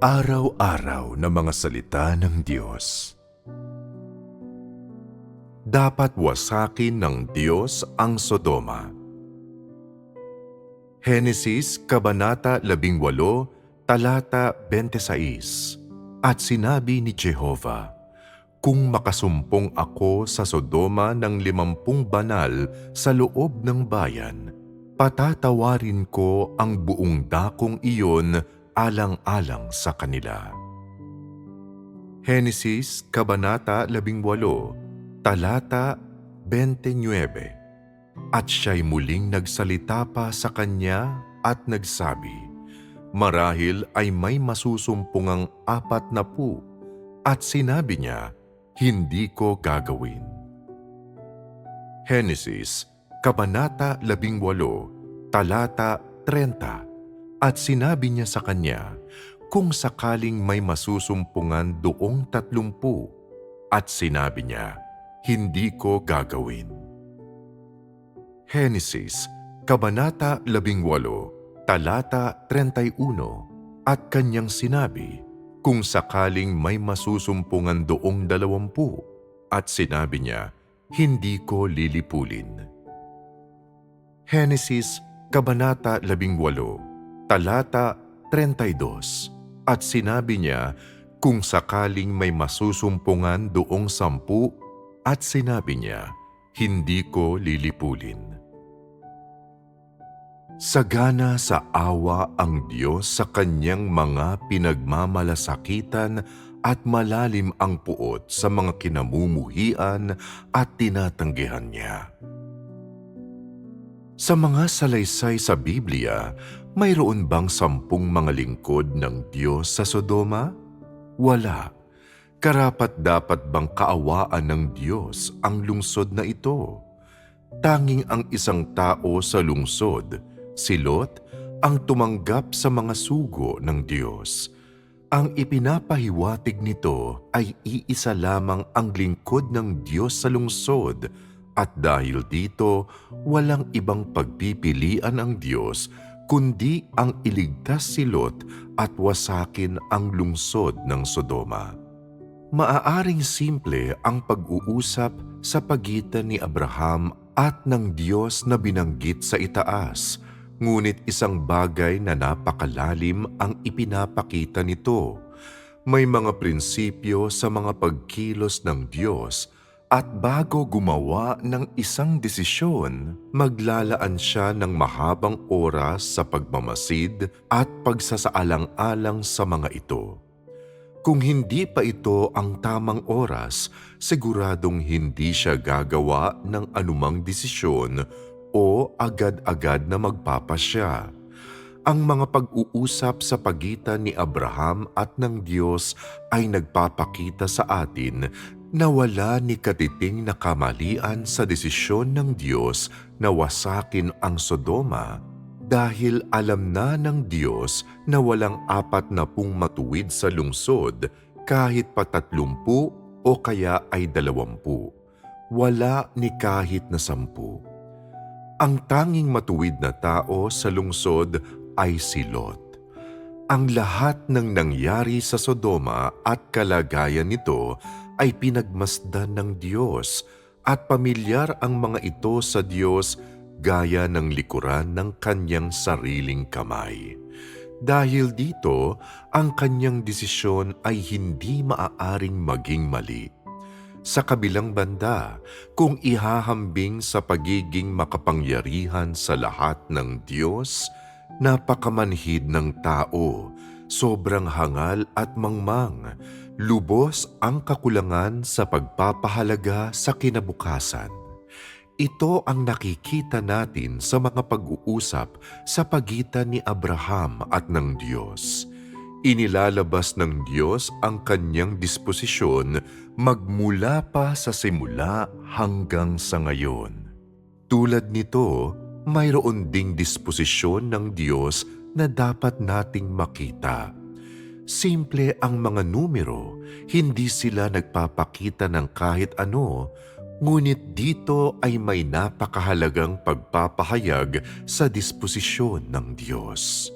Araw-araw na mga salita ng Diyos. Dapat wasakin ng Diyos ang Sodoma. Henesis Kabanata 18, Talata 26. At sinabi ni Jehova, "Kung makasumpong ako sa Sodoma ng 50 banal sa loob ng bayan, patatawarin ko ang buong dakong iyon alang-alang sa kanila." Henesis Kabanata 18, Talata 29. At siya'y muling nagsalita pa sa kanya at nagsabi, "Marahil ay may masusumpungang 40." At sinabi niya, "Hindi ko gagawin." Henesis Kabanata 18, Talata 30. At sinabi niya sa kanya, "Kung sakaling may masusumpungan doong 30." At sinabi niya, "Hindi ko gagawin." Henesis Kabanata 18, Talata 31. At kanyang sinabi, "Kung sakaling may masusumpungan doong 20." At sinabi niya, "Hindi ko lilipulin." Henesis Kabanata 18, Talata 32. At sinabi niya, "Kung sakaling may masusumpungan doong 10." At sinabi niya, "Hindi ko lilipulin." Sagana sa awa ang Diyos sa kanyang mga pinagmamalasakitan at malalim ang puot sa mga kinamumuhian at tinatanggihan niya. Sa mga salaysay sa Biblia, mayroon bang 10 mga lingkod ng Diyos sa Sodoma? Wala. Karapat-dapat bang kaawaan ng Diyos ang lungsod na ito? Tanging ang isang tao sa lungsod, si Lot, ang tumanggap sa mga sugo ng Diyos. Ang ipinapahiwatig nito ay iisa lamang ang lingkod ng Diyos sa lungsod, at dahil dito, walang ibang pagpipilian ang Diyos kundi ang iligtas si Lot at wasakin ang lungsod ng Sodoma. Maaaring simple ang pag-uusap sa pagitan ni Abraham at ng Diyos na binanggit sa itaas, ngunit isang bagay na napakalalim ang ipinapakita nito. May mga prinsipyo sa mga pagkilos ng Diyos, at bago gumawa ng isang desisyon, maglalaan siya ng mahabang oras sa pagmamasid at pagsasaalang-alang sa mga ito. Kung hindi pa ito ang tamang oras, siguradong hindi siya gagawa ng anumang desisyon o agad-agad na magpapasya. Ang mga pag-uusap sa pagitan ni Abraham at ng Diyos ay nagpapakita sa atin na wala ni katiting na kamalian sa desisyon ng Diyos na wasakin ang Sodoma, dahil alam na ng Diyos na walang 40 matuwid sa lungsod kahit pa 30 o kaya ay 20. Wala ni kahit na 10. Ang tanging matuwid na tao sa lungsod ay si Lot. Ang lahat ng nangyari sa Sodoma at kalagayan nito ay pinagmasdan ng Diyos, at pamilyar ang mga ito sa Diyos gaya ng likuran ng kanyang sariling kamay. Dahil dito, ang kanyang desisyon ay hindi maaaring maging mali. Sa kabilang banda, kung ihahambing sa pagiging makapangyarihan sa lahat ng Diyos, napakamanhid ng tao, sobrang hangal at mangmang, lubos ang kakulangan sa pagpapahalaga sa kinabukasan. Ito ang nakikita natin sa mga pag-uusap sa pagitan ni Abraham at ng Diyos. Inilalabas ng Diyos ang kanyang disposisyon magmula pa sa simula hanggang sa ngayon. Tulad nito, mayroon ding disposisyon ng Diyos na dapat nating makita. Simple ang mga numero, hindi sila nagpapakita ng kahit ano, ngunit dito ay may napakahalagang pagpapahayag sa disposisyon ng Diyos.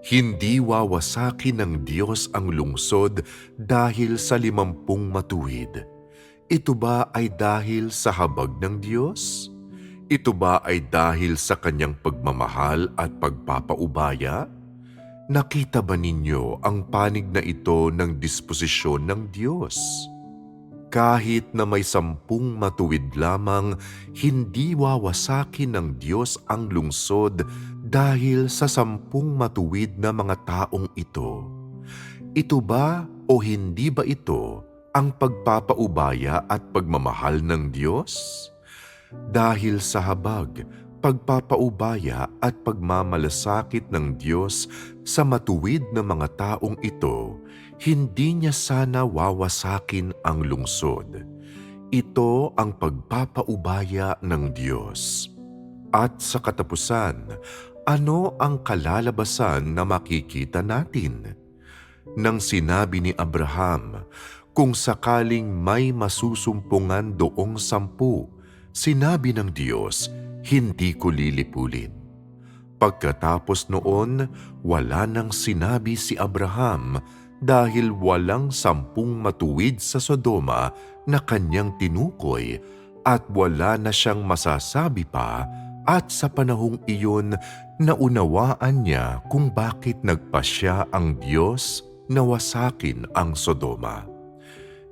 Hindi wawasakin ng Diyos ang lungsod dahil sa 50 matuwid. Ito ba ay dahil sa habag ng Diyos? Ito ba ay dahil sa kanyang pagmamahal at pagpapaubaya? Nakita ba ninyo ang panig na ito ng disposisyon ng Diyos? Kahit na may 10 matuwid lamang, hindi wawasakin ng Diyos ang lungsod dahil sa 10 matuwid na mga taong ito. Ito ba o hindi ba ito ang pagpapaubaya at pagmamahal ng Diyos? Dahil sa habag, pagpapaubaya at pagmamalasakit ng Diyos sa matuwid na mga taong ito, hindi niya sana wawasakin ang lungsod. Ito ang pagpapaubaya ng Diyos. At sa katapusan, ano ang kalalabasan na makikita natin? Nang sinabi ni Abraham, kung sakaling may masusumpungan doong 10, sinabi ng Diyos, hindi ko lilipulin. Pagkatapos noon, wala nang sinabi si Abraham dahil walang 10 matuwid sa Sodoma na kanyang tinukoy at wala na siyang masasabi pa, at sa panahong iyon naunawaan niya kung bakit nagpasya ang Diyos na wasakin ang Sodoma.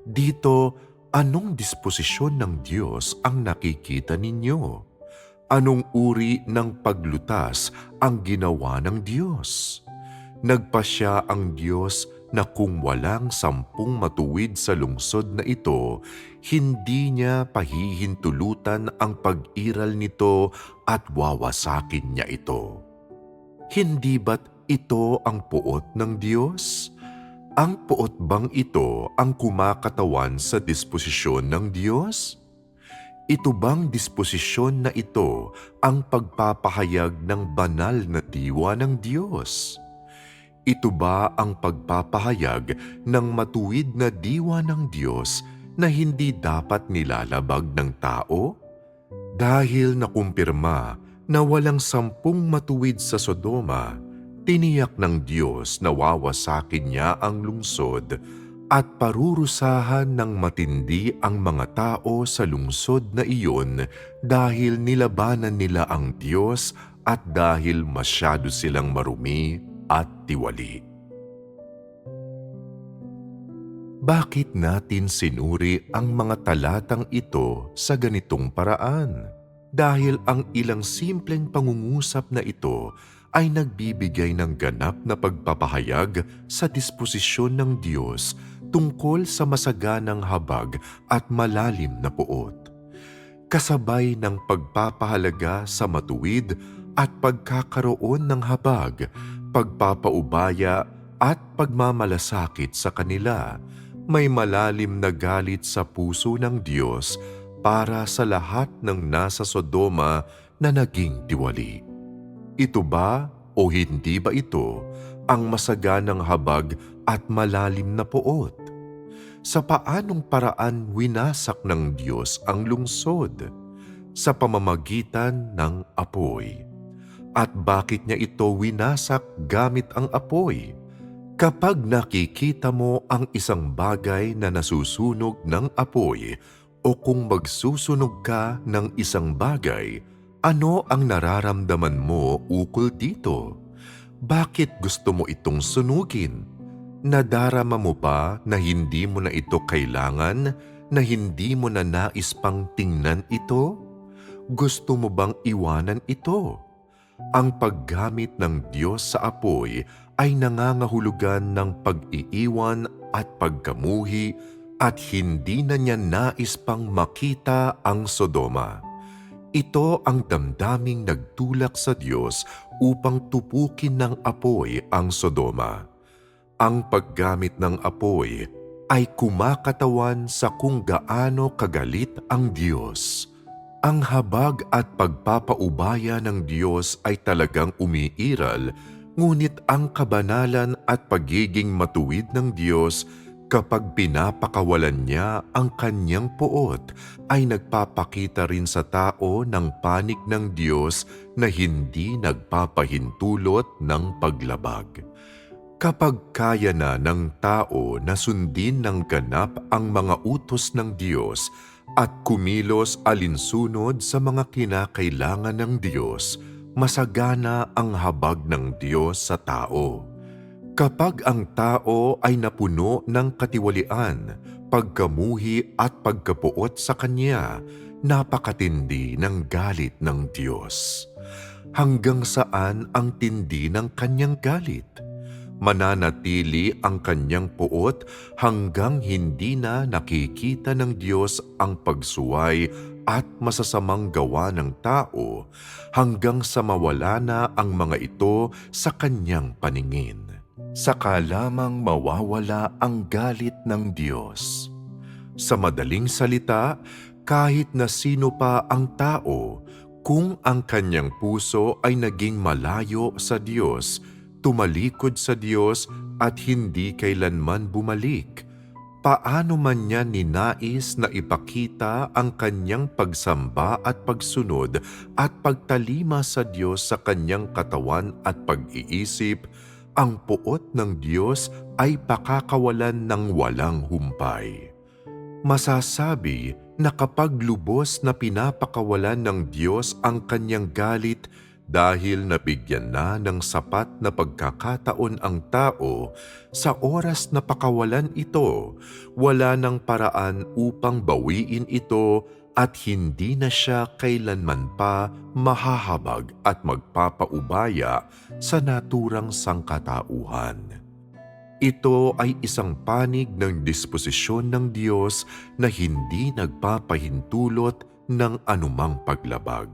Dito, anong disposisyon ng Diyos ang nakikita ninyo? Anong uri ng paglutas ang ginawa ng Diyos? Nagpasya ang Diyos na kung walang 10 matuwid sa lungsod na ito, hindi niya pahihintulutan ang pag-iral nito at wawasakin niya ito. Hindi ba't ito ang puot ng Diyos? Ang puot bang ito ang kumakatawan sa disposisyon ng Diyos? Ito bang disposisyon na ito ang pagpapahayag ng banal na diwa ng Diyos? Ito ba ang pagpapahayag ng matuwid na diwa ng Diyos na hindi dapat nilalabag ng tao? Dahil nakumpirma na walang 10 matuwid sa Sodoma, tiniyak ng Diyos na wawasakin niya ang lungsod at parurusahan ng matindi ang mga tao sa lungsod na iyon dahil nilabanan nila ang Diyos at dahil masyado silang marumi at tiwali. Bakit natin sinuri ang mga talatang ito sa ganitong paraan? Dahil ang ilang simpleng pangungusap na ito ay nagbibigay ng ganap na pagpapahayag sa disposisyon ng Diyos tungkol sa masaganang habag at malalim na puot. Kasabay ng pagpapahalaga sa matuwid at pagkakaroon ng habag, pagpapaubaya at pagmamalasakit sa kanila, may malalim na galit sa puso ng Diyos para sa lahat ng nasa Sodoma na naging tiwali. Ito ba o hindi ba ito ang masaganang habag at malalim na puot? Sa paanong paraan winasak ng Diyos ang lungsod? Sa pamamagitan ng apoy. At bakit niya ito winasak gamit ang apoy? Kapag nakikita mo ang isang bagay na nasusunog ng apoy o kung magsusunog ka ng isang bagay, ano ang nararamdaman mo ukol dito? Bakit gusto mo itong sunugin? Nadarama mo pa na hindi mo na ito kailangan, na hindi mo na nais pang tingnan ito? Gusto mo bang iwanan ito? Ang paggamit ng Diyos sa apoy ay nangangahulugan ng pag-iiwan at pagkamuhi at hindi na niya nais pang makita ang Sodoma. Ito ang damdaming nagtulak sa Diyos upang tupukin ng apoy ang Sodoma. Ang paggamit ng apoy ay kumakatawan sa kung gaano kagalit ang Diyos. Ang habag at pagpapaubaya ng Diyos ay talagang umiiral, ngunit ang kabanalan at pagiging matuwid ng Diyos Kapag pinapakawalan niya ang kanyang puot, ay nagpapakita rin sa tao ng panig ng Diyos na hindi nagpapahintulot ng paglabag. Kapag kaya na ng tao na sundin ng ganap ang mga utos ng Diyos at kumilos alinsunod sa mga kinakailangan ng Diyos, masagana ang habag ng Diyos sa tao. Kapag ang tao ay napuno ng katiwalian, pagkamuhi at pagkapuot sa Kanya, napakatindi ng galit ng Diyos. Hanggang saan ang tindi ng Kanyang galit? Mananatili ang Kanyang puot hanggang hindi na nakikita ng Diyos ang pagsuway at masasamang gawa ng tao, hanggang sa mawala na ang mga ito sa Kanyang paningin. Saka lamang mawawala ang galit ng Diyos. Sa madaling salita, kahit na sino pa ang tao, kung ang kanyang puso ay naging malayo sa Diyos, tumalikod sa Diyos at hindi kailanman bumalik, paano man niya ninais na ipakita ang kanyang pagsamba at pagsunod at pagtalima sa Diyos sa kanyang katawan at pag-iisip, ang puot ng Diyos ay pakakawalan ng walang humpay. Masasabi na kapag lubos na pinapakawalan ng Diyos ang kanyang galit dahil nabigyan na ng sapat na pagkakataon ang tao, sa oras na pakawalan ito, wala ng paraan upang bawiin ito at hindi na siya kailanman pa mahahabag at magpapaubaya sa naturang sangkatauhan. Ito ay isang panig ng disposisyon ng Diyos na hindi nagpapahintulot ng anumang paglabag.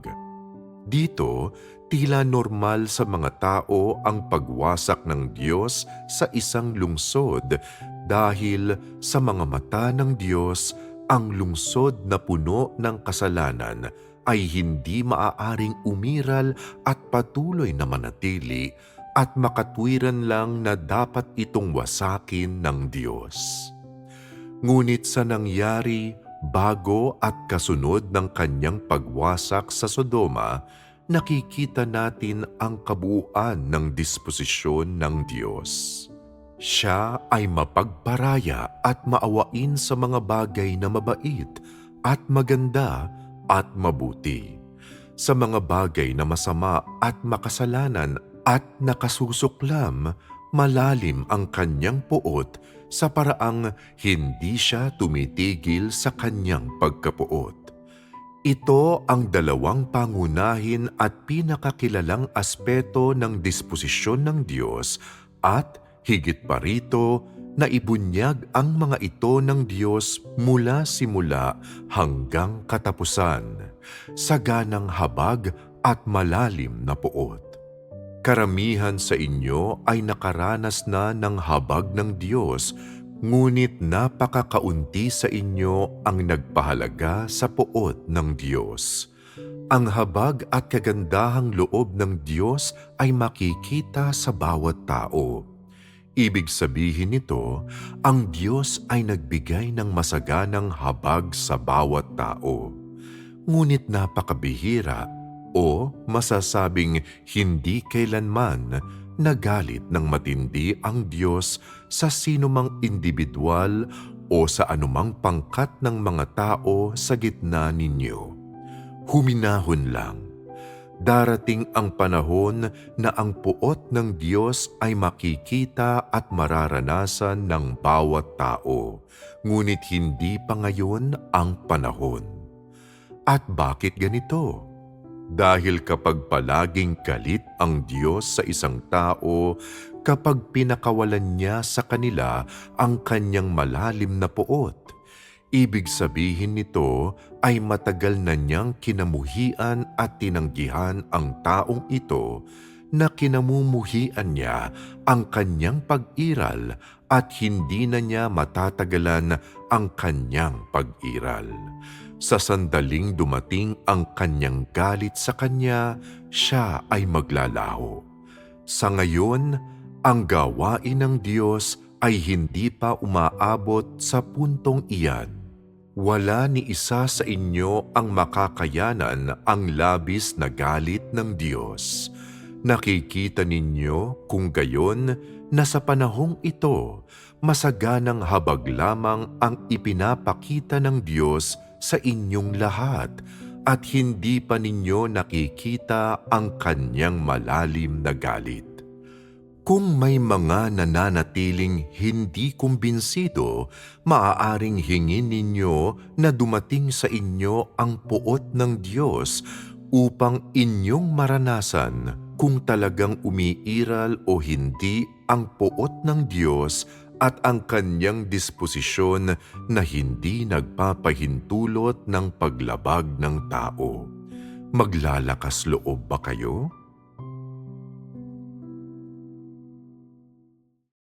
Dito, tila normal sa mga tao ang pagwasak ng Diyos sa isang lungsod dahil sa mga mata ng Diyos, ang lungsod na puno ng kasalanan ay hindi maaaring umiral at patuloy na manatili at makatwiran lang na dapat itong wasakin ng Diyos. Ngunit sa nangyari bago at kasunod ng kanyang pagwasak sa Sodoma, nakikita natin ang kabuuan ng disposisyon ng Diyos. Siya ay mapagparaya at maawain sa mga bagay na mabait at maganda at mabuti. Sa mga bagay na masama at makasalanan at nakasusuklam, malalim ang kanyang puot sa paraang hindi siya tumitigil sa kanyang pagkapuot. Ito ang dalawang pangunahin at pinakakilalang aspeto ng disposisyon ng Diyos at higit pa rito, naibunyag ang mga ito ng Diyos mula simula hanggang katapusan, saganang habag at malalim na puot. Karamihan sa inyo ay nakaranas na ng habag ng Diyos, ngunit napakakaunti sa inyo ang nagpahalaga sa puot ng Diyos. Ang habag at kagandahang loob ng Diyos ay makikita sa bawat tao. Ibig sabihin nito, ang Diyos ay nagbigay ng masaganang habag sa bawat tao. Ngunit napakabihira o masasabing hindi kailanman nagalit ng matindi ang Diyos sa sinumang individual o sa anumang pangkat ng mga tao sa gitna ninyo. Huminahon lang. Darating ang panahon na ang puot ng Diyos ay makikita at mararanasan ng bawat tao, ngunit hindi pa ngayon ang panahon. At bakit ganito? Dahil kapag palaging galit ang Diyos sa isang tao, kapag pinakawalan niya sa kanila ang kanyang malalim na puot, ibig sabihin nito ay matagal na niyang kinamuhian at tinanggihan ang taong ito na kinamumuhian niya ang kanyang pag-iral at hindi na niya matatagalan ang kanyang pag-iral. Sa sandaling dumating ang kanyang galit sa kanya, siya ay maglalaho. Sa ngayon, ang gawain ng Diyos ay hindi pa umaabot sa puntong iyan. Wala ni isa sa inyo ang makakayanan ang labis na galit ng Diyos. Nakikita ninyo kung gayon na sa panahong ito, masaganang habag lamang ang ipinapakita ng Diyos sa inyong lahat at hindi pa ninyo nakikita ang kanyang malalim na galit. Kung may mga nananatiling hindi kumbinsido, maaaring hingin ninyo na dumating sa inyo ang puot ng Diyos upang inyong maranasan kung talagang umiiral o hindi ang puot ng Diyos at ang kanyang disposisyon na hindi nagpapahintulot ng paglabag ng tao. Maglalakas loob ba kayo?